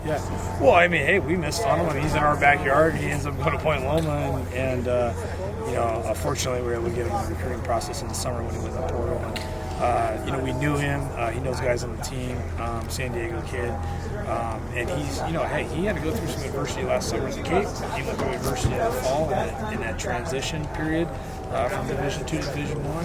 Yeah. Well, I mean, hey, we missed on him. I mean, he's in our backyard. He ends up going to Point Loma, and fortunately, we were able to get him in the recruiting process in the summer when he was in the portal. And, we knew him. He knows guys on the team, San Diego kid. And he's, he had to go through some adversity last summer at the Cape. He went through adversity in the fall in that transition period from Division II to Division I.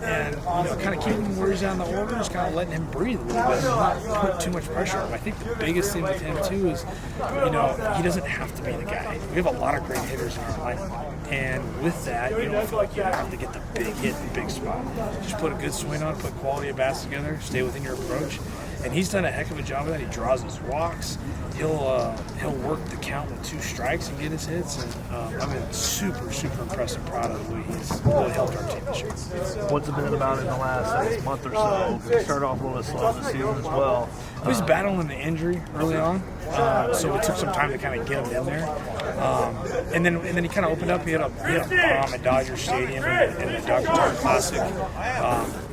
And kind of keeping him where he's on the orders, kind of letting him breathe a little bit, not put too much pressure on him. I think the biggest thing with him, too, is, he doesn't have to be the guy. We have a lot of great hitters in our lineup. And with that, you don't feel like you have to get the big hit in the big spot. Just put a good swing on, put quality of bats together, stay within your approach. And he's done a heck of a job of that. He draws his walks. He'll work the count with 2 strikes and get his hits. And I've been super, super impressed and proud of the way he's really helped our team this year. What's it been about in the last month or so? He started off a little bit slow this season as well. He was battling the injury early on, so it took some time to kind of get him in there. And then he kind of opened up. He had a bomb at Dodger Stadium in the Dr. Tart Classic.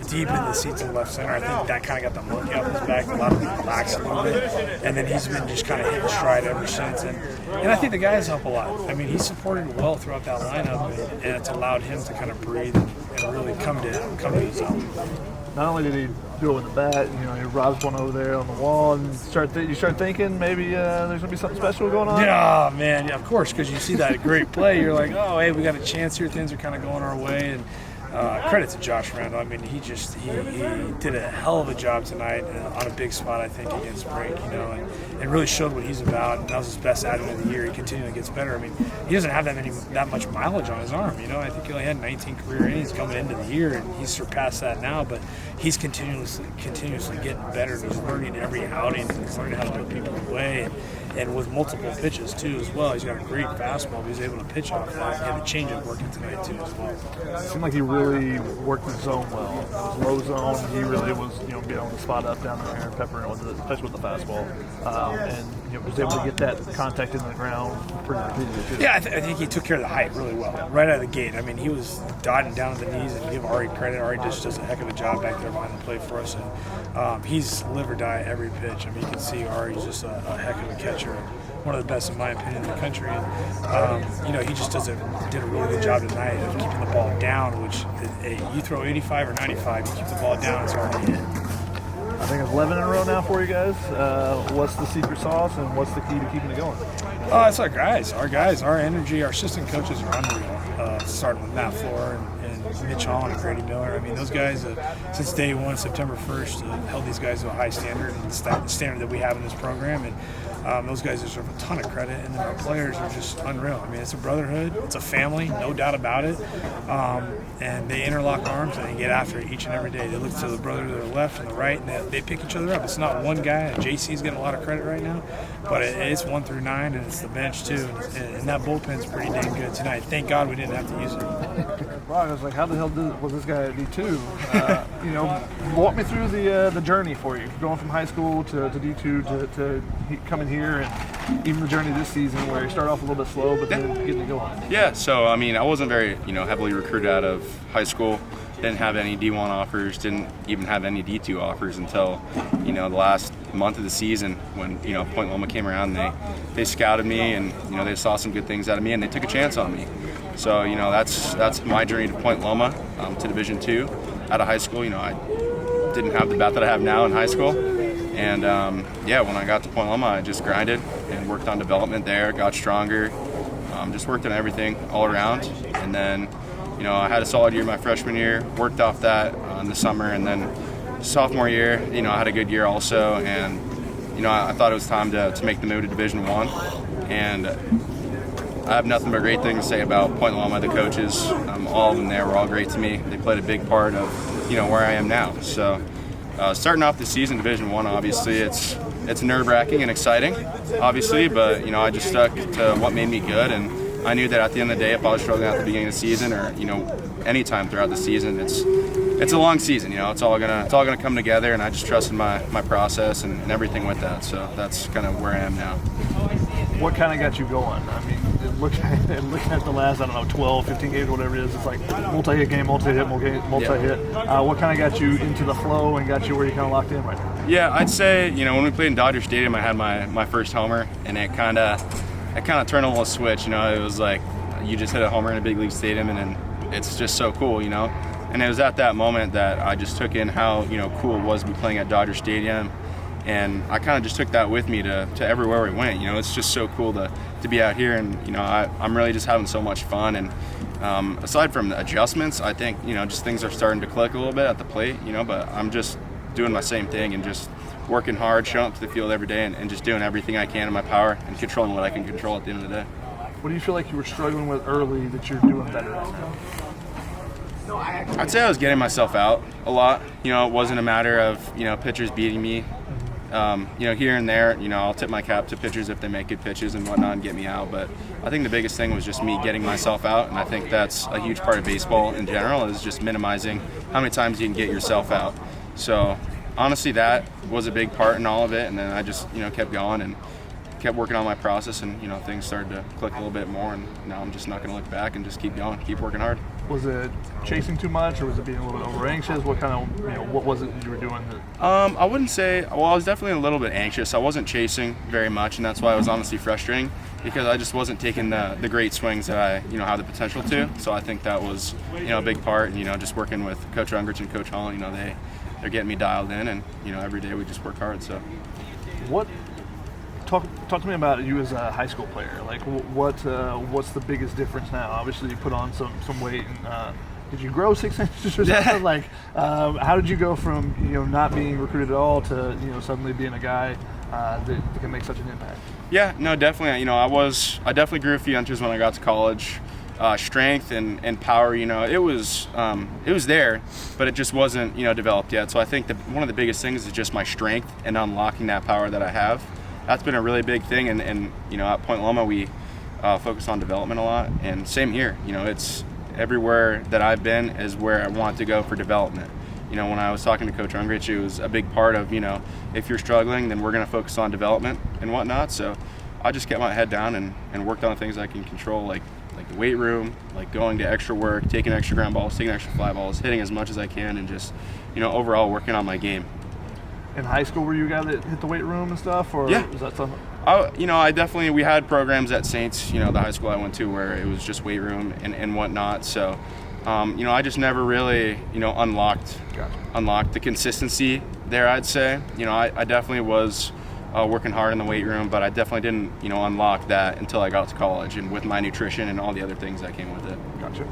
Deep in the seats in left center. I think that kind of got the monkey off his back. A lot of people relaxed a little bit. And then he's been just kind of hitting stride ever since. And I think the guys help a lot. I mean, he's supported well throughout that lineup, and it's allowed him to kind of breathe and really come to his own. Not only did he do it with the bat, he robs one over there on the wall, and you start thinking maybe there's going to be something special going on? Yeah, man, yeah, of course, because you see that great play. You're like, oh, hey, we got a chance here. Things are kind of going our way. And credit to Josh Randall. I mean, he did a hell of a job tonight on a big spot, I think, against Brink, and really showed what he's about. And that was his best outing of the year. He continually gets better. I mean, he doesn't have that much mileage on his arm. I think he only had 19 career innings coming into the year, and he's surpassed that now. But he's continuously getting better. He's learning every outing, and he's learning how to put people away. And with multiple pitches, too, as well. He's got a great fastball. He's able to pitch off that. He had the changeup working tonight, too, as well. It seemed like he really worked the zone well. It was low zone. He really was, being able to spot up down there and pepper it, especially with the fastball. And was able to get that contact into the ground pretty repeatedly, too. Yeah, I think he took care of the height really well, right out of the gate. I mean, he was dotting down at the knees, and give Ari credit. Ari just does a heck of a job back there behind the plate for us. And he's live or die every pitch. I mean, you can see Ari's just a heck of a catcher. One of the best, in my opinion, in the country. And, he just did a really good job tonight of keeping the ball down, which, you throw 85 or 95, you keep the ball down, it's hard to hit. I think it's 11 in a row now for you guys. What's the secret sauce, and what's the key to keeping it going? It's our guys. Our energy, our assistant coaches are unreal. Starting with Matt Floor and Mitch Hall and Grady Miller. I mean, those guys, since day one, September 1st, held these guys to a high standard, and the standard that we have in this program. And those guys deserve a ton of credit, and then our players are just unreal. I mean, it's a brotherhood, it's a family, no doubt about it. And they interlock arms and they get after it each and every day. They look to the brother to their left and the right, and they pick each other up. It's not one guy. JC's getting a lot of credit right now, but it's 1 through 9, and it's the bench too. And that bullpen's pretty dang good tonight. Thank God we didn't have to use it. Wow, I was like, how the hell was this guy at D2? Walk me through the journey for you, going from high school to D2 to coming here, and even the journey this season where you start off a little bit slow, but then getting it going. Yeah, so I mean, I wasn't very heavily recruited out of high school. Didn't have any D1 offers. Didn't even have any D2 offers until the last month of the season when Point Loma came around. And they scouted me, and they saw some good things out of me, and they took a chance on me. So that's my journey to Point Loma, to Division II out of high school. I didn't have the bat that I have now in high school. And when I got to Point Loma, I just grinded and worked on development there, got stronger, just worked on everything all around. And then, I had a solid year my freshman year, worked off that in the summer, and then sophomore year, I had a good year also. And, I thought it was time to make the move to Division I. And I have nothing but great things to say about Point Loma, the coaches. All of them there were all great to me. They played a big part of, where I am now. So. Starting off the season, Division I, obviously, it's nerve-wracking and exciting, obviously, but, I just stuck to what made me good, and I knew that at the end of the day, if I was struggling at the beginning of the season or, any time throughout the season, it's a long season, it's all gonna come together, and I just trusted my process and everything with that, so that's kind of where I am now. What kind of got you going? I mean, look at the last, I don't know, 12, 15 games, whatever it is. It's like multi-hit game, multi-hit, multi-hit. What kind of got you into the flow and got you where you kind of locked in right now? Yeah, I'd say, when we played in Dodger Stadium, I had my first homer, and it kind of turned a little switch. It was like you just hit a homer in a big league stadium, and then it's just so cool, And it was at that moment that I just took in how, cool it was to be playing at Dodger Stadium. And I kind of just took that with me to everywhere we went. It's just so cool to be out here, and I'm really just having so much fun. And aside from the adjustments, I think just things are starting to click a little bit at the plate. But I'm just doing my same thing and just working hard, showing up to the field every day, and just doing everything I can in my power and controlling what I can control at the end of the day. What do you feel like you were struggling with early that you're doing better right now? I'd say I was getting myself out a lot. It wasn't a matter of pitchers beating me. Here and there, I'll tip my cap to pitchers if they make good pitches and whatnot and get me out. But I think the biggest thing was just me getting myself out, and I think that's a huge part of baseball in general, is just minimizing how many times you can get yourself out. So honestly, that was a big part in all of it, and then I just kept going and kept working on my process, and things started to click a little bit more, and now I'm just not going to look back and just keep going, keep working hard. Was it chasing too much, or was it being a little bit over anxious? What kind of what was it that you were doing? I wouldn't say. Well, I was definitely a little bit anxious. I wasn't chasing very much, and that's why it was honestly frustrating, because I just wasn't taking the great swings that I have the potential to. So I think that was a big part. And just working with Coach Ungricht and Coach Holland, they're getting me dialed in, and every day we just work hard. So what? Talk to me about you as a high school player. Like, what's the biggest difference now? Obviously, you put on some weight. And, did you grow 6 inches or something? Like, how did you go from not being recruited at all to suddenly being a guy that can make such an impact? Yeah, no, definitely. I definitely grew a few inches when I got to college. Strength and power, it was there, but it just wasn't developed yet. So I think one of the biggest things is just my strength and unlocking that power that I have. That's been a really big thing, and at Point Loma we focus on development a lot, and same here. It's everywhere that I've been is where I want to go for development. When I was talking to Coach Ungricht, it was a big part of if you're struggling, then we're going to focus on development and whatnot. So I just kept my head down and worked on things I can control, like the weight room, like going to extra work, taking extra ground balls, taking extra fly balls, hitting as much as I can, and just overall working on my game. In high school, were you a guy that hit the weight room and stuff, or yeah. Was that something? We had programs at Saints, the high school I went to, where it was just weight room and whatnot. So, I just never really, unlocked the consistency there, I'd say. I definitely was working hard in the weight room, but I definitely didn't, unlock that until I got to college, and with my nutrition and all the other things that came with it. Gotcha.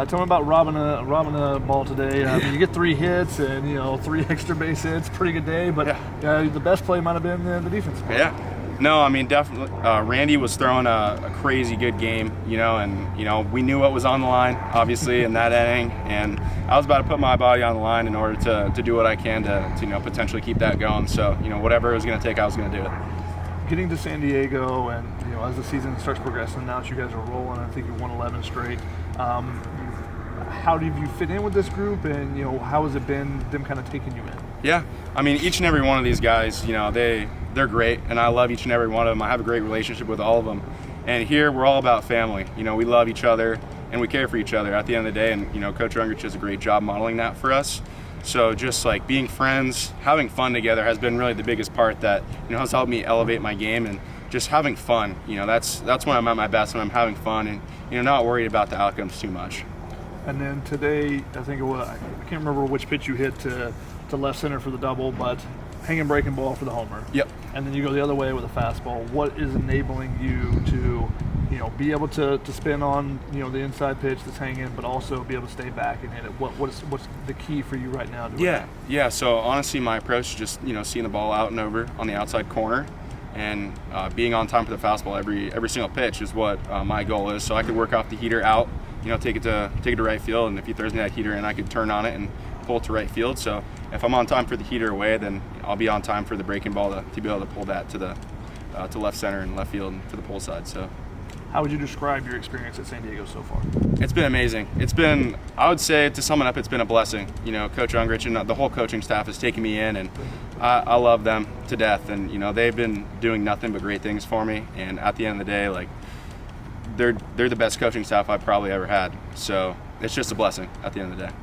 Tell me about robbing a ball today. You get 3 hits and 3 extra base hits. Pretty good day, but the best play might have been the defense. Yeah. No, definitely. Randy was throwing a crazy good game, and we knew what was on the line, obviously, in that inning, and I was about to put my body on the line in order to do what I can to potentially keep that going. So whatever it was going to take, I was going to do it. Getting to San Diego, and as the season starts progressing, now that you guys are rolling, I think you won 11 straight. How do you fit in with this group, and how has it been them kind of taking you in? Yeah, each and every one of these guys, they're great, and I love each and every one of them. I have a great relationship with all of them, and here we're all about family. We love each other and we care for each other at the end of the day, and Coach Ungricht does a great job modeling that for us. So just like being friends, having fun together has been really the biggest part that has helped me elevate my game, and just having fun. That's when I'm at my best, when I'm having fun and not worried about the outcomes too much. And then today, I think I can't remember which pitch you hit to left center for the double, but hanging breaking ball for the homer. Yep. And then you go the other way with a fastball. What is enabling you to be able to spin on the inside pitch that's hanging, but also be able to stay back and hit it? What's the key for you right now? Yeah. So honestly, my approach is just seeing the ball out and over on the outside corner, and being on time for the fastball every single pitch is what my goal is. So I could work off the heater out, take it to right field, and if he throws me that heater in, I could turn on it and pull it to right field. So if I'm on time for the heater away, then I'll be on time for the breaking ball to be able to pull that to left center and left field and to the pull side. So. How would you describe your experience at San Diego so far? It's been amazing. I would say, to sum it up, it's been a blessing. Coach Ungricht and the whole coaching staff has taken me in, and I love them to death. And they've been doing nothing but great things for me. And at the end of the day, they're the best coaching staff I've probably ever had. So it's just a blessing at the end of the day.